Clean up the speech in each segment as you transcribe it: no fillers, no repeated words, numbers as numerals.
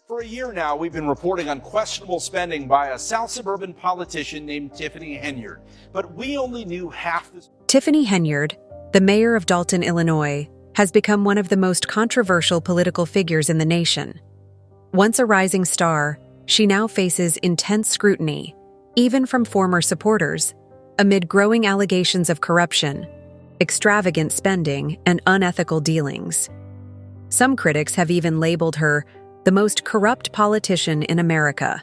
For a year now, we've been reporting on questionable spending by a South suburban politician named Tiffany Henyard, but we only knew half the... Tiffany Henyard, the mayor of Dalton, Illinois, has become one of the most controversial political figures in the nation. Once a rising star, she now faces intense scrutiny, even from former supporters, amid growing allegations of corruption, extravagant spending, and unethical dealings. Some critics have even labeled her the most corrupt politician in America,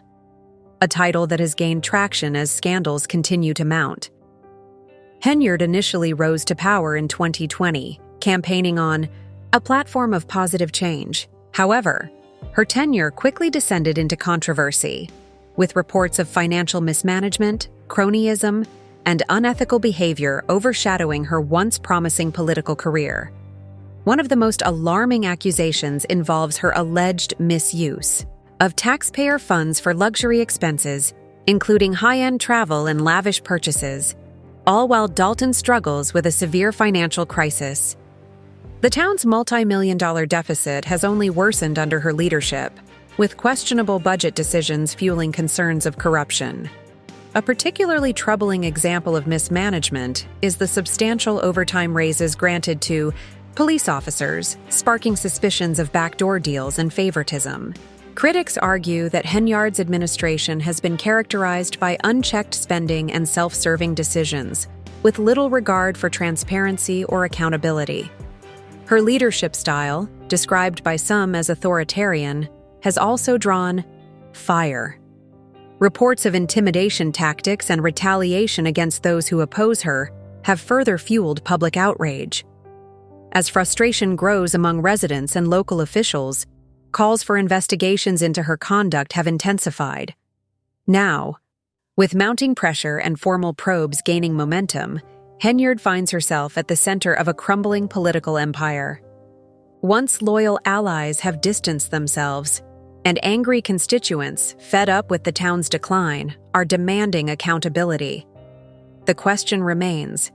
a title that has gained traction as scandals continue to mount. Henyard initially rose to power in 2020, campaigning on a platform of positive change. However, her tenure quickly descended into controversy, with reports of financial mismanagement, cronyism, and unethical behavior overshadowing her once promising political career. One of the most alarming accusations involves her alleged misuse of taxpayer funds for luxury expenses, including high-end travel and lavish purchases, all while Dalton struggles with a severe financial crisis. The town's multi-million-dollar deficit has only worsened under her leadership, with questionable budget decisions fueling concerns of corruption. A particularly troubling example of mismanagement is the substantial overtime raises granted to police officers, sparking suspicions of backdoor deals and favoritism. Critics argue that Henyard's administration has been characterized by unchecked spending and self-serving decisions, with little regard for transparency or accountability. Her leadership style, described by some as authoritarian, has also drawn fire. Reports of intimidation tactics and retaliation against those who oppose her have further fueled public outrage. As frustration grows among residents and local officials, calls for investigations into her conduct have intensified. Now, with mounting pressure and formal probes gaining momentum, Henyard finds herself at the center of a crumbling political empire. Once loyal allies have distanced themselves, and angry constituents, fed up with the town's decline, are demanding accountability. The question remains: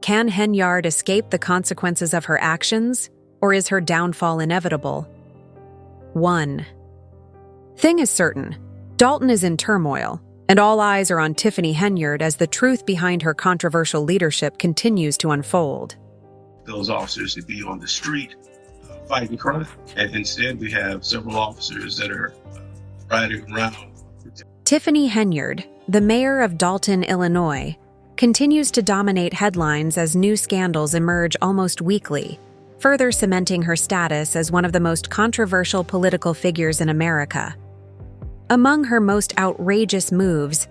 can Henyard escape the consequences of her actions, or is her downfall inevitable? 1. Thing is certain, Dalton is in turmoil, and all eyes are on Tiffany Henyard as the truth behind her controversial leadership continues to unfold. Those officers to be on the street fighting crime, and instead we have several officers that are riding around. Tiffany Henyard, the mayor of Dalton, Illinois, continues to dominate headlines as new scandals emerge almost weekly, further cementing her status as one of the most controversial political figures in America. Among her most outrageous moves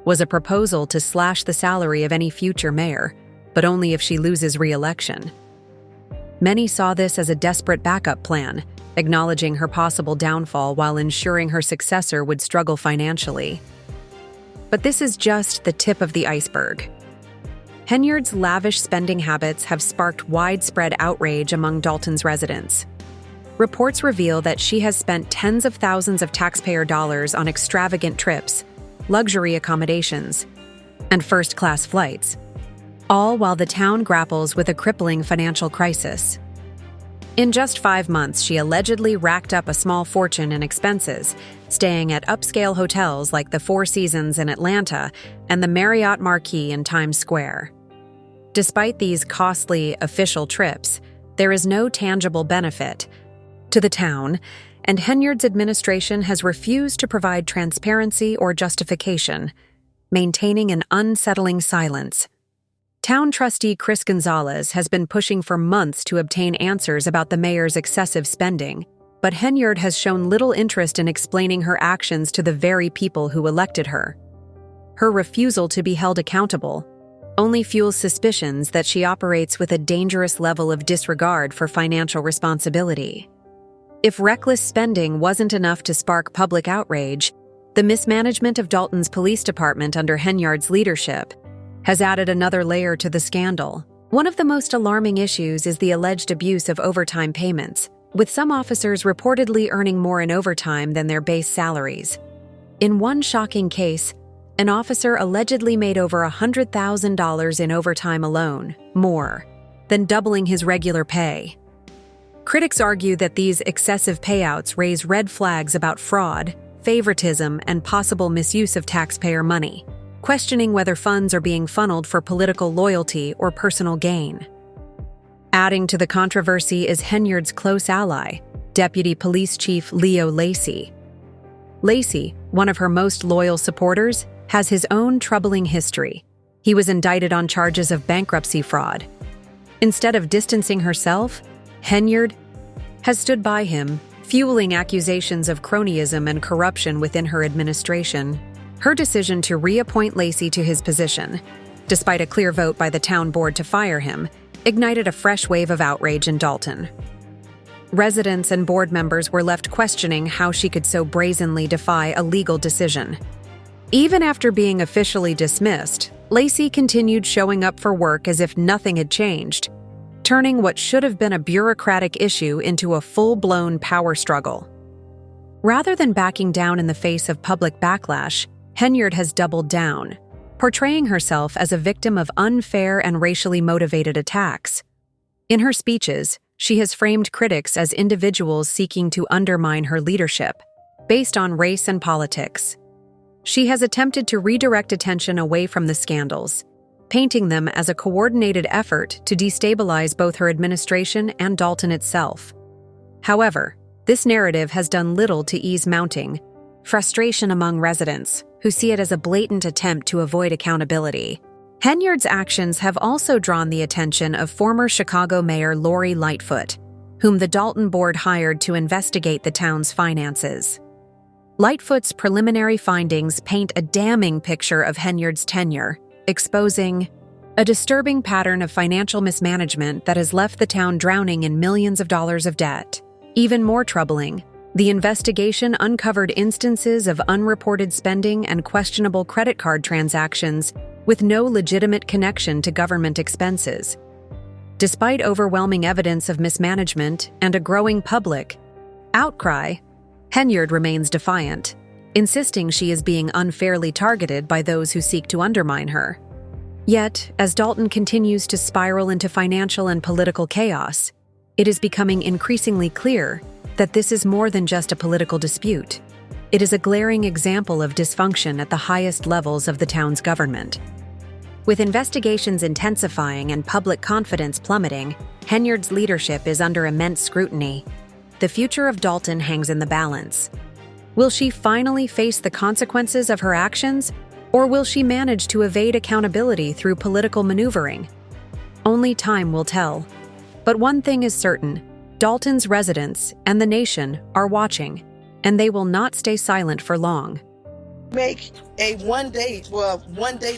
was a proposal to slash the salary of any future mayor, but only if she loses re-election. Many saw this as a desperate backup plan, acknowledging her possible downfall while ensuring her successor would struggle financially. But this is just the tip of the iceberg. Henyard's lavish spending habits have sparked widespread outrage among Dalton's residents. Reports reveal that she has spent tens of thousands of taxpayer dollars on extravagant trips, luxury accommodations, and first-class flights, all while the town grapples with a crippling financial crisis. In just 5 months, she allegedly racked up a small fortune in expenses, staying at upscale hotels like the Four Seasons in Atlanta and the Marriott Marquis in Times Square. Despite these costly official trips, there is no tangible benefit to the town, and Henyard's administration has refused to provide transparency or justification, maintaining an unsettling silence. Town trustee Chris Gonzalez has been pushing for months to obtain answers about the mayor's excessive spending, but Henyard has shown little interest in explaining her actions to the very people who elected her. Her refusal to be held accountable only fuels suspicions that she operates with a dangerous level of disregard for financial responsibility. If reckless spending wasn't enough to spark public outrage, the mismanagement of Dalton's police department under Henyard's leadership has added another layer to the scandal. One of the most alarming issues is the alleged abuse of overtime payments, with some officers reportedly earning more in overtime than their base salaries. In one shocking case, an officer allegedly made over $100,000 in overtime alone, more than doubling his regular pay. Critics argue that these excessive payouts raise red flags about fraud, favoritism, and possible misuse of taxpayer money, questioning whether funds are being funneled for political loyalty or personal gain. Adding to the controversy is Henyard's close ally, Deputy Police Chief Leo Lacy. Lacy, one of her most loyal supporters, has his own troubling history. He was indicted on charges of bankruptcy fraud. Instead of distancing herself, Henyard has stood by him, fueling accusations of cronyism and corruption within her administration. Her decision to reappoint Lacy to his position, despite a clear vote by the town board to fire him, ignited a fresh wave of outrage in Dalton. Residents and board members were left questioning how she could so brazenly defy a legal decision. Even after being officially dismissed, Lacy continued showing up for work as if nothing had changed, turning what should have been a bureaucratic issue into a full-blown power struggle. Rather than backing down in the face of public backlash, Henyard has doubled down, portraying herself as a victim of unfair and racially motivated attacks. In her speeches, she has framed critics as individuals seeking to undermine her leadership, based on race and politics. She has attempted to redirect attention away from the scandals, painting them as a coordinated effort to destabilize both her administration and Dalton itself. However, this narrative has done little to ease mounting frustration among residents, who see it as a blatant attempt to avoid accountability. Henyard's actions have also drawn the attention of former Chicago Mayor Lori Lightfoot, whom the Dalton board hired to investigate the town's finances. Lightfoot's preliminary findings paint a damning picture of Henyard's tenure, exposing a disturbing pattern of financial mismanagement that has left the town drowning in millions of dollars of debt. Even more troubling, the investigation uncovered instances of unreported spending and questionable credit card transactions with no legitimate connection to government expenses. Despite overwhelming evidence of mismanagement and a growing public outcry, Henyard remains defiant, insisting she is being unfairly targeted by those who seek to undermine her. Yet, as Dalton continues to spiral into financial and political chaos, it is becoming increasingly clear that this is more than just a political dispute. It is a glaring example of dysfunction at the highest levels of the town's government. With investigations intensifying and public confidence plummeting, Henyard's leadership is under immense scrutiny. The future of Dalton hangs in the balance. Will she finally face the consequences of her actions, or will she manage to evade accountability through political maneuvering? Only time will tell. But one thing is certain: Dalton's residents and the nation are watching, and they will not stay silent for long. Make a one-day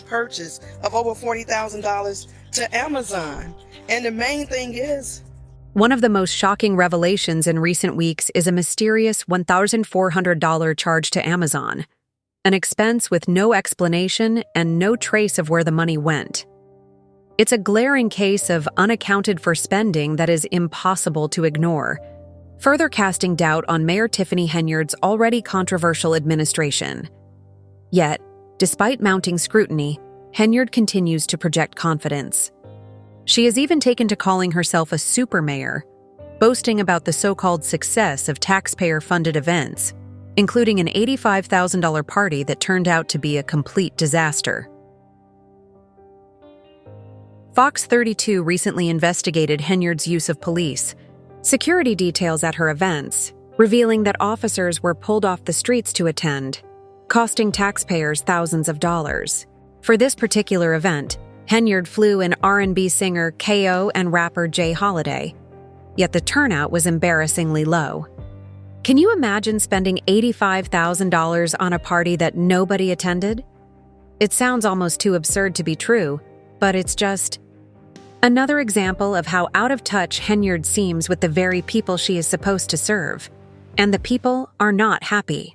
purchase of over $40,000 to Amazon. And the main thing is, one of the most shocking revelations in recent weeks is a mysterious $1,400 charge to Amazon, an expense with no explanation and no trace of where the money went. It's a glaring case of unaccounted-for spending that is impossible to ignore, further casting doubt on Mayor Tiffany Henyard's already controversial administration. Yet, despite mounting scrutiny, Henyard continues to project confidence. She has even taken to calling herself a super mayor, boasting about the so-called success of taxpayer-funded events, including an $85,000 party that turned out to be a complete disaster. Fox 32 recently investigated Henyard's use of police security details at her events, revealing that officers were pulled off the streets to attend, costing taxpayers thousands of dollars. For this particular event, Henyard flew in R&B singer K.O. and rapper Jay Holiday, yet the turnout was embarrassingly low. Can you imagine spending $85,000 on a party that nobody attended? It sounds almost too absurd to be true, but it's just another example of how out of touch Henyard seems with the very people she is supposed to serve. And the people are not happy.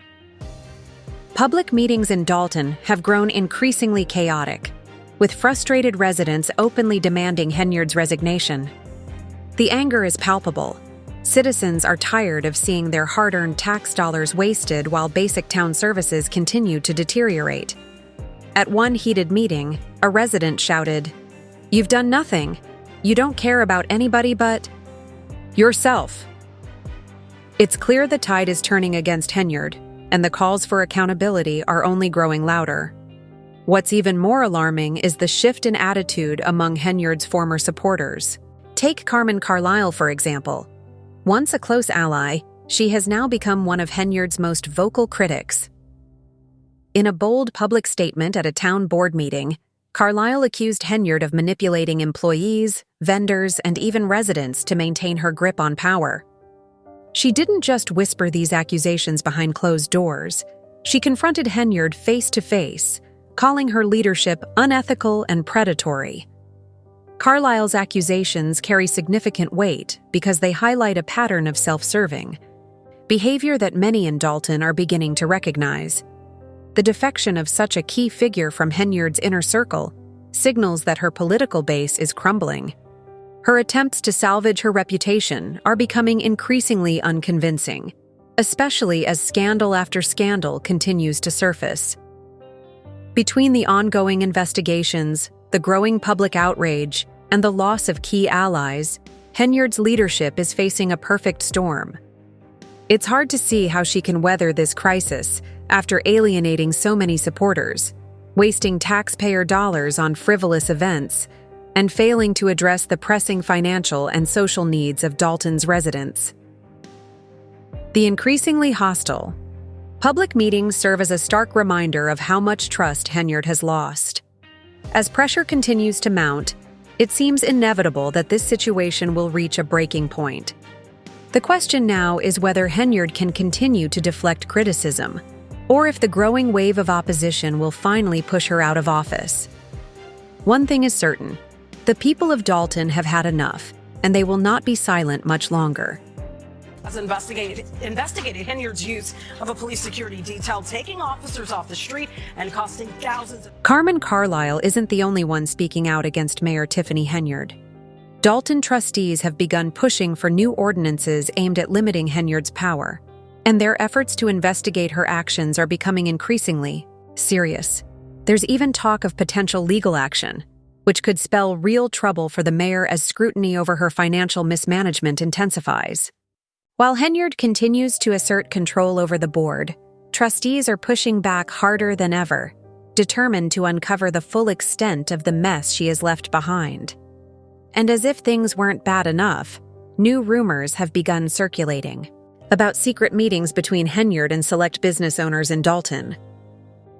Public meetings in Dalton have grown increasingly chaotic, with frustrated residents openly demanding Henyard's resignation. The anger is palpable. Citizens are tired of seeing their hard-earned tax dollars wasted while basic town services continue to deteriorate. At one heated meeting, a resident shouted, "You've done nothing. You don't care about anybody but..." Yourself. It's clear the tide is turning against Henyard, and the calls for accountability are only growing louder. What's even more alarming is the shift in attitude among Henyard's former supporters. Take Carmen Carlisle, for example. Once a close ally, she has now become one of Henyard's most vocal critics. In a bold public statement at a town board meeting, Carlisle accused Henyard of manipulating employees, vendors, and even residents to maintain her grip on power. She didn't just whisper these accusations behind closed doors. She confronted Henyard face to face, calling her leadership unethical and predatory. Carlisle's accusations carry significant weight because they highlight a pattern of self-serving, behavior that many in Dalton are beginning to recognize. The defection of such a key figure from Henyard's inner circle signals that her political base is crumbling. Her attempts to salvage her reputation are becoming increasingly unconvincing, especially as scandal after scandal continues to surface. Between the ongoing investigations, the growing public outrage, and the loss of key allies, Henyard's leadership is facing a perfect storm. It's hard to see how she can weather this crisis after alienating so many supporters, wasting taxpayer dollars on frivolous events, and failing to address the pressing financial and social needs of Dalton's residents. The increasingly hostile public meetings serve as a stark reminder of how much trust Henyard has lost. As pressure continues to mount, it seems inevitable that this situation will reach a breaking point. The question now is whether Henyard can continue to deflect criticism, or if the growing wave of opposition will finally push her out of office. One thing is certain: the people of Dalton have had enough, and they will not be silent much longer. Has investigated Henyard's use of a police security detail, taking officers off the street and costing thousands of... Carmen Carlisle isn't the only one speaking out against Mayor Tiffany Henyard. Dalton trustees have begun pushing for new ordinances aimed at limiting Henyard's power, and their efforts to investigate her actions are becoming increasingly serious. There's even talk of potential legal action, which could spell real trouble for the mayor as scrutiny over her financial mismanagement intensifies. While Henyard continues to assert control over the board, trustees are pushing back harder than ever, determined to uncover the full extent of the mess she has left behind. And as if things weren't bad enough, new rumors have begun circulating about secret meetings between Henyard and select business owners in Dalton.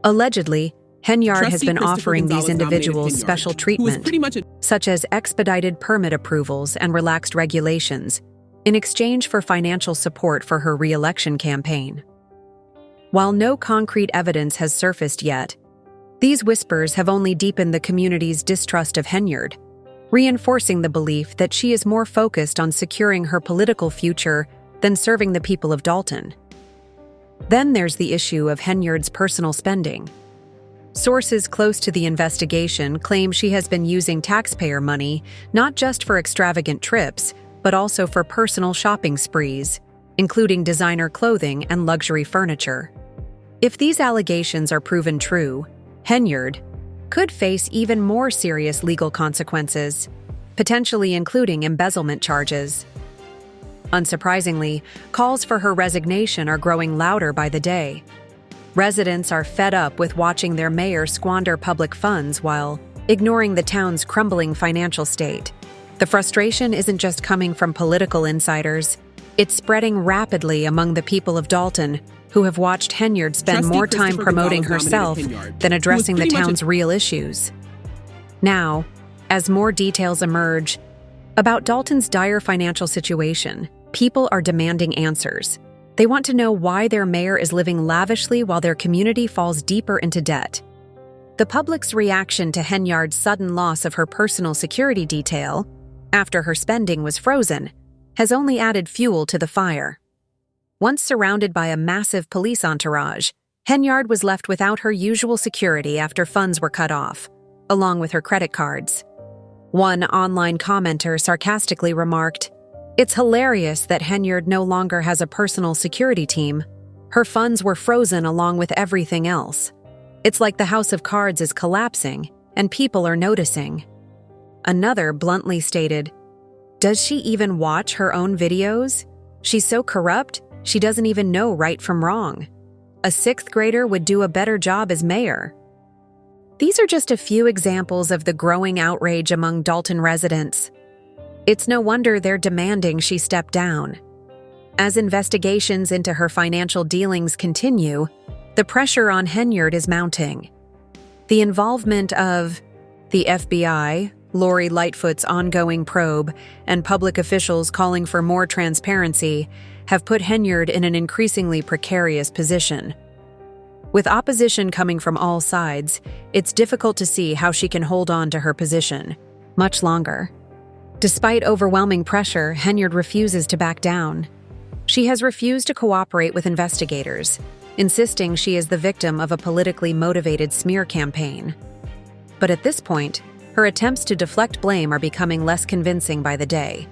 Allegedly, Henyard has been offering these individuals special treatment, such as expedited permit approvals and relaxed regulations, in exchange for financial support for her re-election campaign. While no concrete evidence has surfaced yet, these whispers have only deepened the community's distrust of Henyard, reinforcing the belief that she is more focused on securing her political future than serving the people of Dalton. Then there's the issue of Henyard's personal spending. Sources close to the investigation claim she has been using taxpayer money not just for extravagant trips, but also for personal shopping sprees, including designer clothing and luxury furniture. If these allegations are proven true, Henyard could face even more serious legal consequences, potentially including embezzlement charges. Unsurprisingly, calls for her resignation are growing louder by the day. Residents are fed up with watching their mayor squander public funds while ignoring the town's crumbling financial state. The frustration isn't just coming from political insiders, it's spreading rapidly among the people of Dalton, who have watched Henyard spend more time promoting herself than addressing the town's real issues. Now, as more details emerge about Dalton's dire financial situation, people are demanding answers. They want to know why their mayor is living lavishly while their community falls deeper into debt. The public's reaction to Henyard's sudden loss of her personal security detail, after her spending was frozen, has only added fuel to the fire. Once surrounded by a massive police entourage, Henyard was left without her usual security after funds were cut off, along with her credit cards. One online commenter sarcastically remarked, "It's hilarious that Henyard no longer has a personal security team. Her funds were frozen along with everything else. It's like the house of cards is collapsing, and people are noticing." Another bluntly stated, Does she even watch her own videos? She's so corrupt, she doesn't even know right from wrong. A sixth grader would do a better job as mayor. These are just a few examples of the growing outrage among Dalton residents. It's no wonder they're demanding she step down. As investigations into her financial dealings continue, the pressure on Henyard is mounting. The involvement of the FBI, Lori Lightfoot's ongoing probe, and public officials calling for more transparency have put Henyard in an increasingly precarious position. With opposition coming from all sides, it's difficult to see how she can hold on to her position much longer. Despite overwhelming pressure, Henyard refuses to back down. She has refused to cooperate with investigators, insisting she is the victim of a politically motivated smear campaign. But at this point, her attempts to deflect blame are becoming less convincing by the day.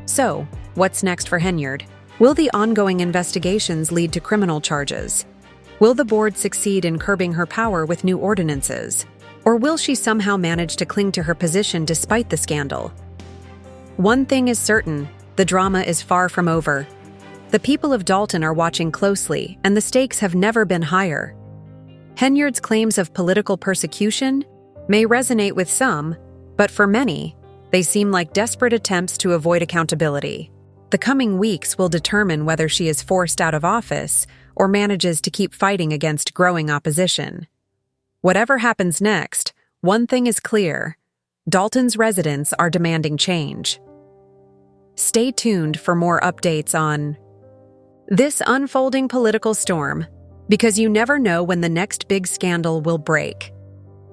So, what's next for Henyard? Will the ongoing investigations lead to criminal charges? Will the board succeed in curbing her power with new ordinances? Or will she somehow manage to cling to her position despite the scandal? One thing is certain, the drama is far from over. The people of Dalton are watching closely, and the stakes have never been higher. Henyard's claims of political persecution may resonate with some, but for many, they seem like desperate attempts to avoid accountability. The coming weeks will determine whether she is forced out of office or manages to keep fighting against growing opposition. Whatever happens next, one thing is clear: Dalton's residents are demanding change. Stay tuned for more updates on this unfolding political storm, because you never know when the next big scandal will break.